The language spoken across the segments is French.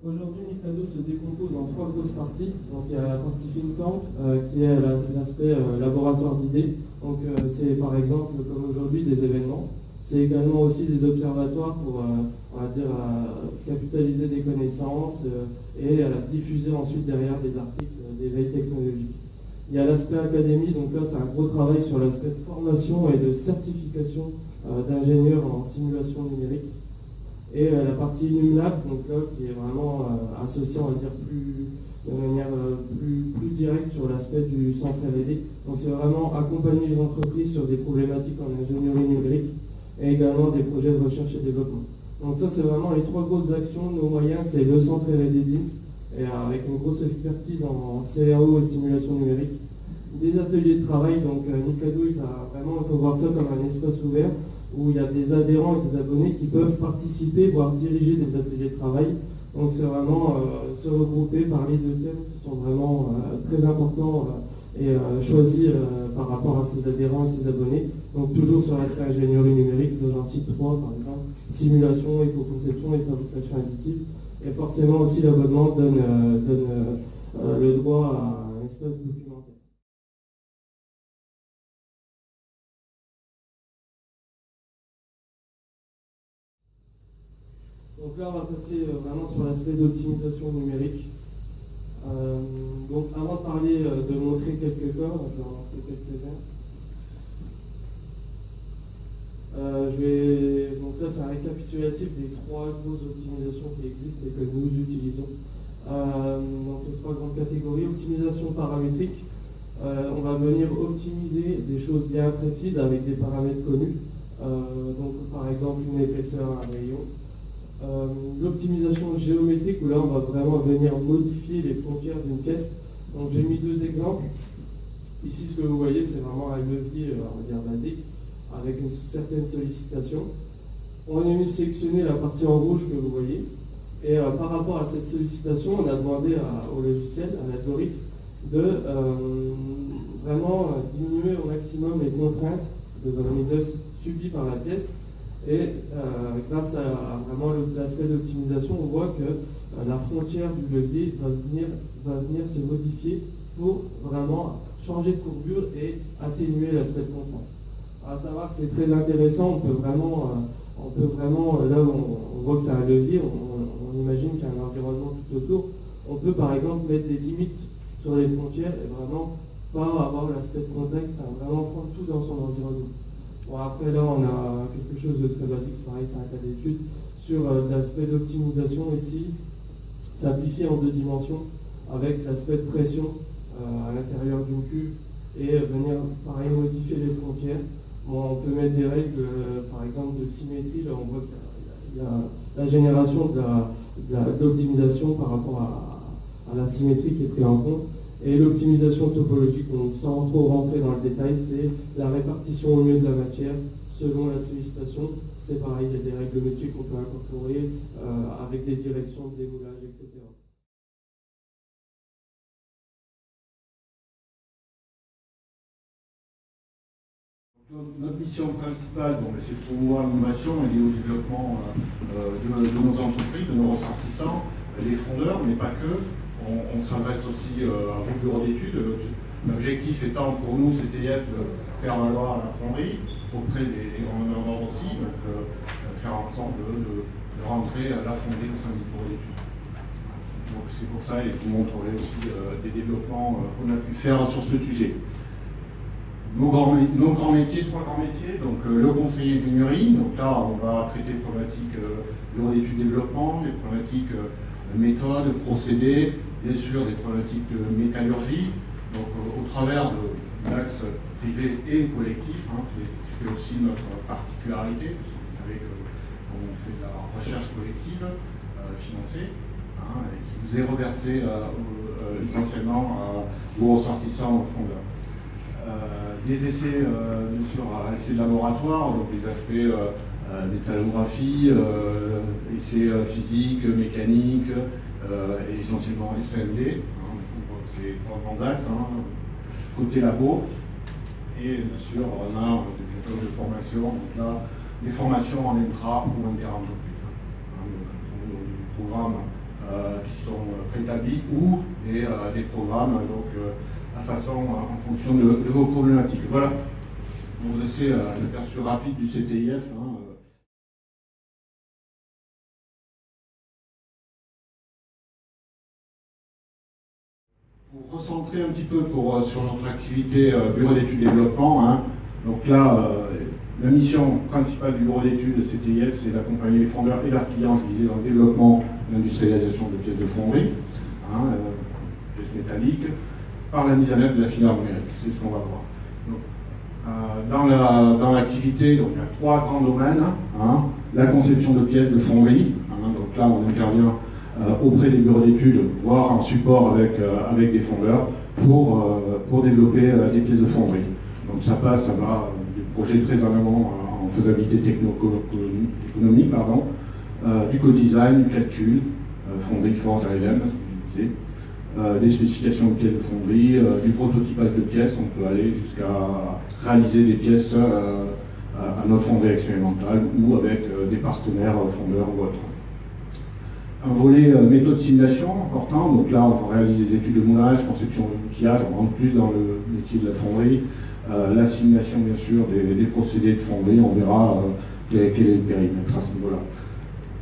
Aujourd'hui, Mikado se décompose en trois grosses parties. Donc, il y a la partie think tank, qui est l'aspect laboratoire d'idées. Donc, c'est par exemple, comme aujourd'hui, des événements. C'est également aussi des observatoires pour, on va dire, capitaliser des connaissances et diffuser ensuite derrière des articles d'éveil technologique. Il y a l'aspect académie, donc là, c'est un gros travail sur l'aspect de formation et de certification d'ingénieurs en simulation numérique. Et la partie NumLab, donc là, qui est vraiment associée, on va dire, de manière plus directe sur l'aspect du centre R&D. Donc c'est vraiment accompagner les entreprises sur des problématiques en ingénierie numérique et également des projets de recherche et développement. Donc ça, c'est vraiment les trois grosses actions. Nos moyens, c'est le centre R&D d'INS, et avec une grosse expertise en CAO et simulation numérique. Des ateliers de travail, donc Mikado, il faut voir ça comme un espace ouvert, où il y a des adhérents et des abonnés qui peuvent participer, voire diriger des ateliers de travail. Donc c'est vraiment se regrouper, parler de thèmes qui sont vraiment très importants et choisis par rapport à ses adhérents et ses abonnés. Donc toujours sur l'aspect ingénierie numérique, j'en cite trois par exemple, simulation, éco-conception et fabrication additive. Et forcément aussi l'abonnement donne le droit à un espace documentaire. Donc là, on va passer vraiment sur l'aspect d'optimisation numérique. Donc avant de parler, de montrer quelques cas, je vais en montrer quelques-uns. Donc là, c'est un récapitulatif des trois grosses optimisations qui existent et que nous utilisons. Donc les trois grandes catégories. Optimisation paramétrique. On va venir optimiser des choses bien précises avec des paramètres connus. Donc par exemple une épaisseur, un rayon. L'optimisation géométrique, où là on va vraiment venir modifier les frontières d'une pièce. Donc j'ai mis deux exemples. Ici, ce que vous voyez, c'est vraiment un levier, on va dire basique, avec une certaine sollicitation. On est venu sélectionner la partie en rouge que vous voyez. Et par rapport à cette sollicitation, on a demandé au logiciel, à l'algorithme, de vraiment diminuer au maximum les contraintes de volumineuse subies par la pièce. Et grâce à vraiment l'aspect d'optimisation, on voit que la frontière du levier va venir se modifier pour vraiment changer de courbure et atténuer l'aspect de contrainte. À savoir que c'est très intéressant, on peut vraiment, là où on voit que c'est un levier, on imagine qu'il y a un environnement tout autour. On peut par exemple mettre des limites sur les frontières et vraiment pas avoir l'aspect de contact, vraiment prendre tout dans son environnement. Bon, après là on a quelque chose de très basique, c'est pareil, c'est un cas d'étude sur l'aspect d'optimisation ici, simplifié en 2 dimensions avec l'aspect de pression à l'intérieur d'une cuve et venir pareil modifier les frontières. Bon, on peut mettre des règles par exemple de symétrie, là on voit qu'il y a la génération de l'optimisation par rapport à la symétrie qui est prise en compte. Et l'optimisation topologique, donc sans trop rentrer dans le détail, c'est la répartition au mieux de la matière selon la sollicitation. C'est pareil, il y a des règles métiers qu'on peut incorporer avec des directions de démoulage, etc. Notre mission principale, c'est de promouvoir l'innovation et le développement de nos entreprises, de nos ressortissants, les fondeurs, mais pas que. On s'adresse aussi à vos bureaux d'études. L'objectif étant pour nous, c'était de faire valoir la fonderie auprès des grands donneurs d'ordre aussi, donc faire en sorte de rentrer la fonderie au sein du bureau d'études. Donc c'est pour ça, et je vous montrerai aussi des développements qu'on a pu faire sur ce sujet. Nos grands métiers, 3 grands métiers, donc le conseiller ingénierie, donc là on va traiter des problématiques bureau d'études développement, des problématiques méthodes, procédés, bien sûr des problématiques de métallurgie, donc au travers de l'axe privé et collectif, c'est ce qui fait aussi notre particularité, parce que vous savez qu'on fait de la recherche collective financée, et qui vous est reversée essentiellement aux ressortissants, aux fondeurs. Des essais, bien sûr, essais de laboratoire, donc les aspects métallographie, essais physiques, mécaniques, et essentiellement SMD, c'est 3 grands axes, côté labo, et bien sûr on a des méthodes de formation, donc là, les formations en intra ou inter-entreprise, du programme qui sont préétablis ou des programmes donc, en fonction de vos problématiques. Voilà. On va laisser l'aperçu rapide du CTIF. Pour recentrer un petit peu sur notre activité bureau d'études développement, donc là, la mission principale du bureau d'études de CTIF, c'est d'accompagner les fondeurs et leurs clients visés dans le développement et l'industrialisation de pièces de fonderie, pièces métalliques, par la mise en œuvre de la filière numérique. C'est ce qu'on va voir. Donc, dans l'activité, donc, il y a 3 grands domaines. La conception de pièces de fonderie. Donc là, on intervient auprès des bureaux d'études, voire en support avec des fondeurs pour développer des pièces de fonderie. Donc ça va des projets très en amont en faisabilité techno-économique, du co-design, du calcul, fonderie, forge, ALM, des spécifications de pièces de fonderie, du prototypage de pièces. On peut aller jusqu'à réaliser des pièces à notre fonderie expérimentale ou avec des partenaires fondeurs ou autres. Un volet méthode simulation important, donc là on réalise des études de moulage, conception d'outillage, on rentre plus dans le métier de la fonderie, la simulation bien sûr des procédés de fonderie, on verra quel est le périmètre à ce niveau-là.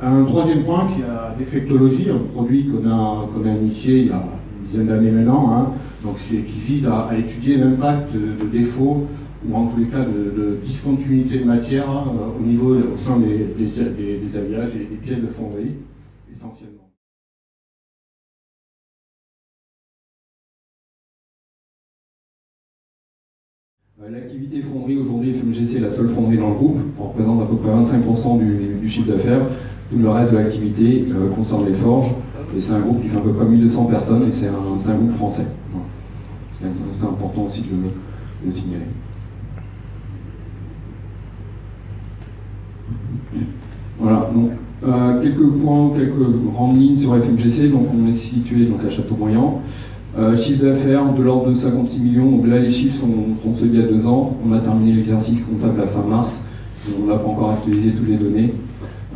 Un troisième point qui est la défectologie, un produit qu'on a initié il y a une dizaine d'années maintenant, donc qui vise à étudier l'impact de défauts ou en tous les cas de discontinuité de matière au sein des alliages et des pièces de fonderie. Essentiellement. L'activité fonderie aujourd'hui, FMGC est la seule fonderie dans le groupe, on représente à peu près 25% du chiffre d'affaires. Tout le reste de l'activité concerne les forges, et c'est un groupe qui fait à peu près 1200 personnes, et c'est un groupe français. Voilà. C'est important aussi de le signaler. Voilà, donc quelques points, quelques grandes lignes sur FMGC. Donc on est situé donc, à Châteaubriand. Chiffre d'affaires de l'ordre de 56 millions. Donc là les chiffres sont ceux d'il y a 2 ans. On a terminé l'exercice comptable à fin mars. On n'a pas encore actualisé toutes les données.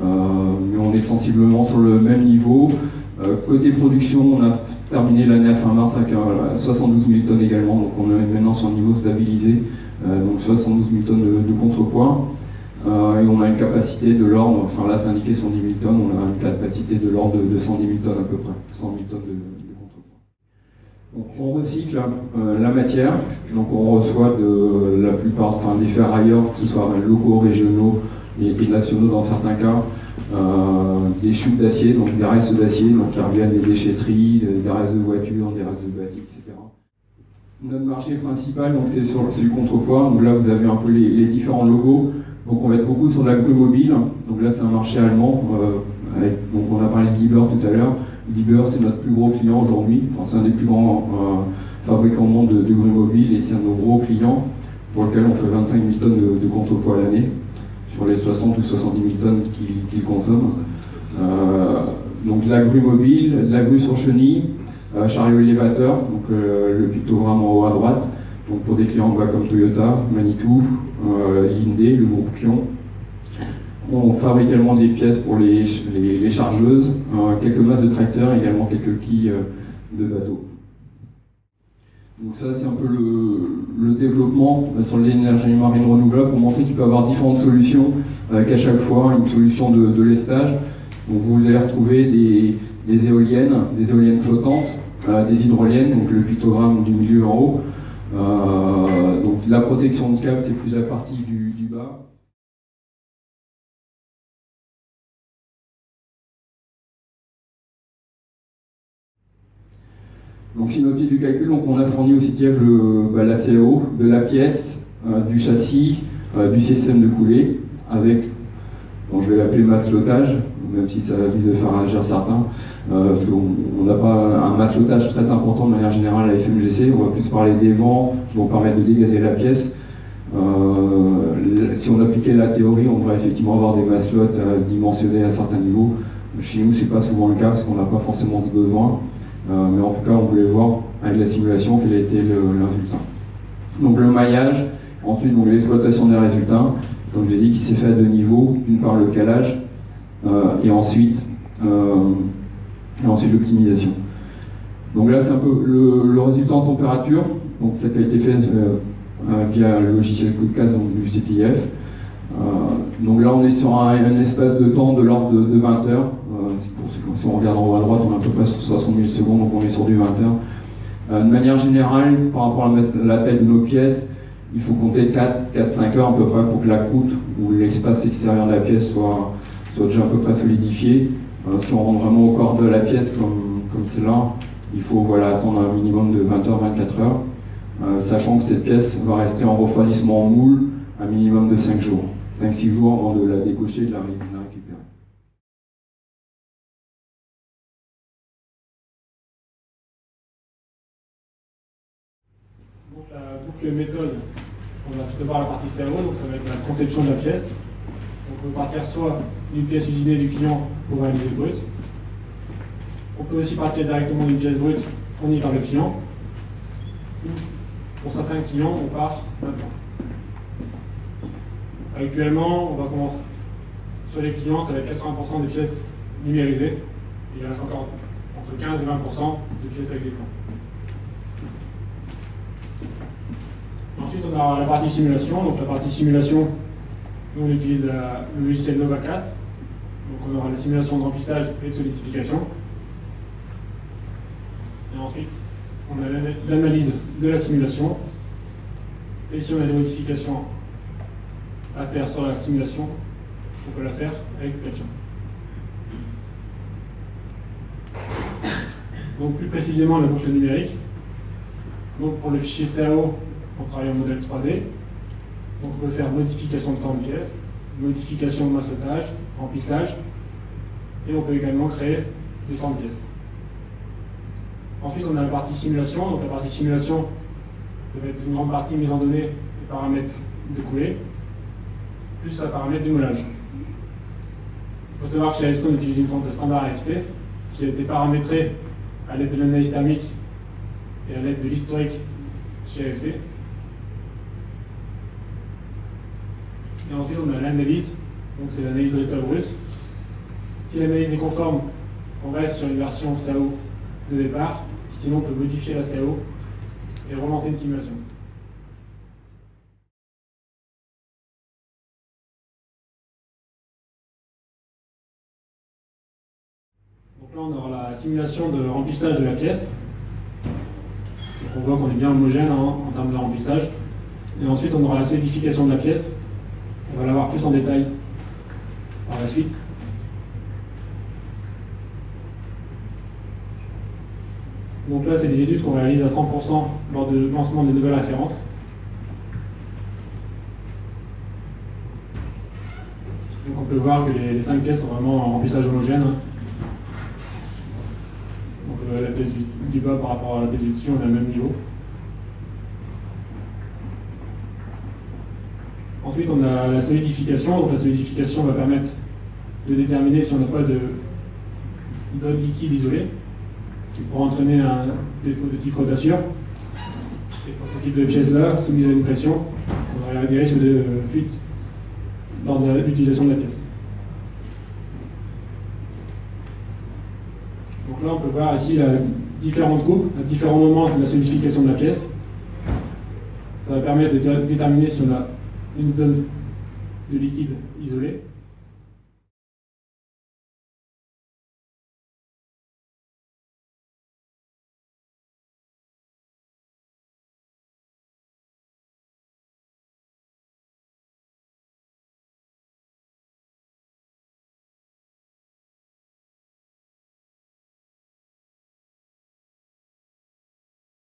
Mais on est sensiblement sur le même niveau. Côté production, on a terminé l'année à fin mars avec 72 000 tonnes également. Donc on est maintenant sur un niveau stabilisé. Donc 72 000 tonnes de contrepoids. Et on a une capacité de l'ordre, enfin là c'est indiqué 110 000 tonnes, on a une capacité de l'ordre de 110 000 tonnes à peu près, 100 000 tonnes de contrepoids. Donc on recycle la matière, donc on reçoit la plupart des ferrailleurs, que ce soit locaux, régionaux et nationaux dans certains cas, des chutes d'acier, donc des restes d'acier, donc qui reviennent des déchetteries, des restes de voitures, des restes de bâtiments, etc. Notre marché principal, donc c'est du contrepoids, donc là vous avez un peu les différents logos. Donc on va être beaucoup sur de la grue mobile, donc là c'est un marché allemand, donc on a parlé de Liebherr tout à l'heure. Liebherr c'est notre plus gros client aujourd'hui, enfin, c'est un des plus grands fabricants au monde de grue mobile et c'est un de nos gros clients pour lequel on fait 25 000 tonnes de contrepoids à l'année, sur les 60 ou 70 000 tonnes qu'ils consomment. Donc la grue mobile, la grue sur chenille, chariot élévateur, donc le pictogramme en haut à droite, donc pour des clients comme Toyota, Manitou, Hyundai, le groupe Kion. On fabrique également des pièces pour les chargeuses, quelques masses de tracteurs et également quelques quilles de bateaux. Donc ça c'est un peu le développement sur l'énergie marine renouvelable pour montrer qu'il peut y avoir différentes solutions avec à chaque fois une solution de lestage. Donc vous allez retrouver des éoliennes flottantes, des hydroliennes, donc le pictogramme du milieu en haut. Donc la protection de câble c'est plus la partie du bas. Donc si notre pied du calcul, donc on a fourni au CTIF la CAO de la pièce, du châssis, du système de coulée avec, je vais l'appeler masselotage, même si ça vise de faire agir certains. On n'a pas un masselotage très important de manière générale à FMGC, on va plus parler des vents qui vont permettre de dégazer la pièce. Si on appliquait la théorie, on pourrait effectivement avoir des masselotes dimensionnés à certains niveaux. Chez nous, c'est pas souvent le cas parce qu'on n'a pas forcément ce besoin. Mais en tout cas, on voulait voir avec la simulation quel était le résultat. Donc le maillage, ensuite l'exploitation des résultats, comme j'ai dit, qui s'est fait à 2 niveaux. D'une part le calage, et ensuite et ensuite l'optimisation. Donc là, c'est un peu le résultat en température. Donc ça a été fait via le logiciel Codecast du CTIF. Donc là, on est sur un espace de temps de l'ordre de 20 heures. Si on regarde en haut à droite, on est à peu près sur 60 000 secondes, donc on est sur du 20 heures. De manière générale, par rapport à la taille de nos pièces, il faut compter 4-5 heures à peu près pour que la croûte ou l'espace extérieur de la pièce soit déjà à peu près solidifié. Si on rentre vraiment au corps de la pièce comme celle-là, il faut attendre un minimum de 20 heures, 24 heures, sachant que cette pièce va rester en refroidissement en moule un minimum de 5 jours. 5-6 jours avant de la décocher et de la récupérer. Donc la boucle méthode, on va tout d'abord la partie CAO, donc ça va être la conception de la pièce. Donc on peut partir soit d'une pièce usinée du client pour réaliser le brut. On peut aussi partir directement d'une pièce brute fournie par le client. Pour certains clients, on part maintenant. Actuellement, on va commencer. Sur les clients, ça va être 80% des pièces numérisées. Et il reste encore entre 15 et 20% de pièces avec des plans. Ensuite, on a la partie simulation. Donc la partie simulation, nous on utilise le logiciel NovaCast. Donc on aura la simulation de remplissage et de solidification. Et ensuite, on a l'analyse de la simulation. Et si on a des modifications à faire sur la simulation, on peut la faire avec Patchon. Donc plus précisément la boucle numérique. Donc pour le fichier CAO, on travaille en modèle 3D. Donc on peut faire modification de forme de pièce, modification de massetage, remplissage, et on peut également créer des formes de pièces. Ensuite on a la partie simulation. Donc la partie simulation, ça va être une grande partie mise en données des paramètres de coulée, plus la paramètre du moulage. Il faut savoir que chez AFC, on utilise une forme de standard AFC qui a été paramétrée à l'aide de l'analyse thermique et à l'aide de l'historique chez AFC. Et ensuite, on a l'analyse, donc c'est l'analyse résultat brut. Si l'analyse est conforme, on reste sur une version CAO de départ, sinon on peut modifier la CAO et relancer une simulation. Donc là, on aura la simulation de remplissage de la pièce. Donc on voit qu'on est bien homogène en termes de remplissage. Et ensuite, on aura la solidification de la pièce. On va la voir plus en détail par la suite. Donc là, c'est des études qu'on réalise à 100% lors du lancement des nouvelles références. Donc on peut voir que les 5 pièces sont vraiment en remplissage homogène. Donc la pièce du bas par rapport à la pièce du dessus, on est au même niveau. Ensuite, on a la solidification. Donc la solidification va permettre de déterminer si on n'a pas de zone liquide isolée, qui pourrait entraîner un défaut de type rotation. Et pour ce type de pièce-là, soumise à une pression, on aurait des risques de fuite lors de l'utilisation de la pièce. Donc là, on peut voir ici différentes coupes, à différents moments de la solidification de la pièce. Ça va permettre de déterminer si on a une zone de liquide isolée.